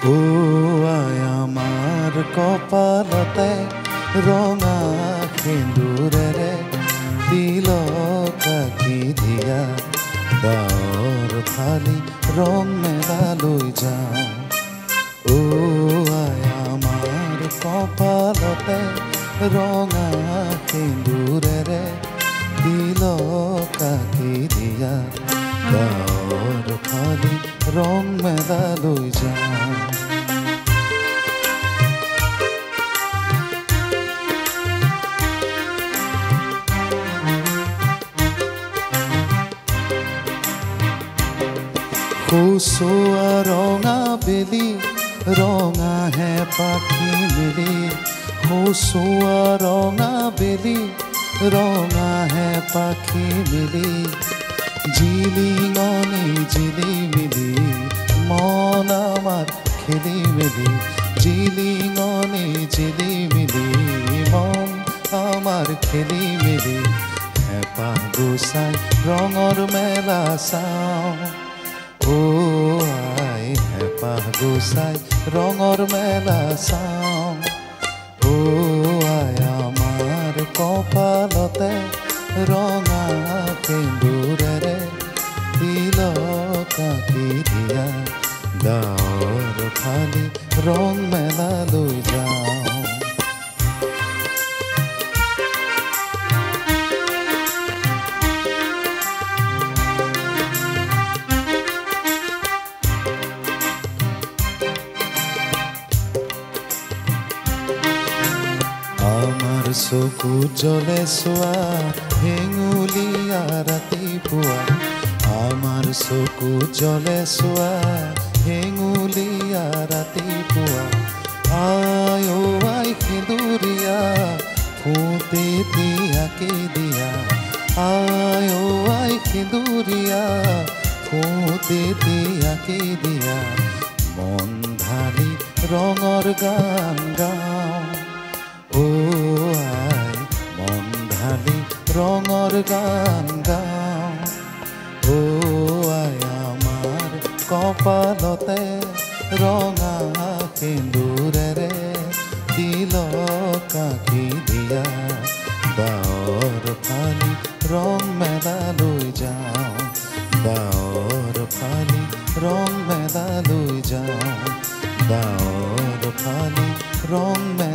ও আই আমাৰ কপালতে ৰঙা সেন্দুৰেৰে তিলক আঁকি দিয়া গাঁৱৰ ফালি ৰং মেলা লৈ যাওঁ। ও আই আমাৰ কপালতে ৰঙা সেন্দুৰেৰে তিলক আঁকি দিয়া গাঁৱৰ ফালি ৰং মেলা লৈ যাওঁ। খোচোৱা ৰঙা বেলি ৰঙাহে পাখি মেলি, খোচোৱা ৰঙা বেলি ৰঙাহে পাখি মেলি, জিলিঙনি জিলিমিলি মন আমাৰ খেলি মেলি, জিলিঙনি জিলিমিলি মন আমাৰ খেলি মেলি, হেঁপাহ গুচাই ৰঙৰ মেলা চাওঁ। ও আই হেঁপাহ গুচাই ৰঙৰ মেলা চাওঁ। ও আই আমাৰ কপালতে ৰঙা সেন্দুৰেৰে তিলক আঁকি দিয়া গাঁৱৰ ফালি ৰং মেলা লৈ যাওঁ। আমাৰ চকু জ্বলে চোৱা হেঙুলীয়া ৰাতিপুৱা, আমাৰ চকু জ্বলে চোৱা হেঙুলীয়া ৰাতিপুৱা, আই ও আই সেন্দুৰীয়া ফুটে আঁকি দিয়া, আই ও আই সেন্দুৰীয়া ফুটে আঁকি দিয়া, মন ঢালি ৰঙৰ গান গাওঁ। ও আই মন ঢালি ৰঙৰ গান গাওঁ। ও আই আমাৰ কপালতে ৰঙা সেন্দুৰেৰে তিলক আঁকি দিয়া গাঁৱৰ ফালি ৰং মেলা লৈ যাওঁ। গাঁৱৰ ফালি ৰং মেলা লৈ যাওঁ। গাঁৱৰ ফালি ৰং মেলা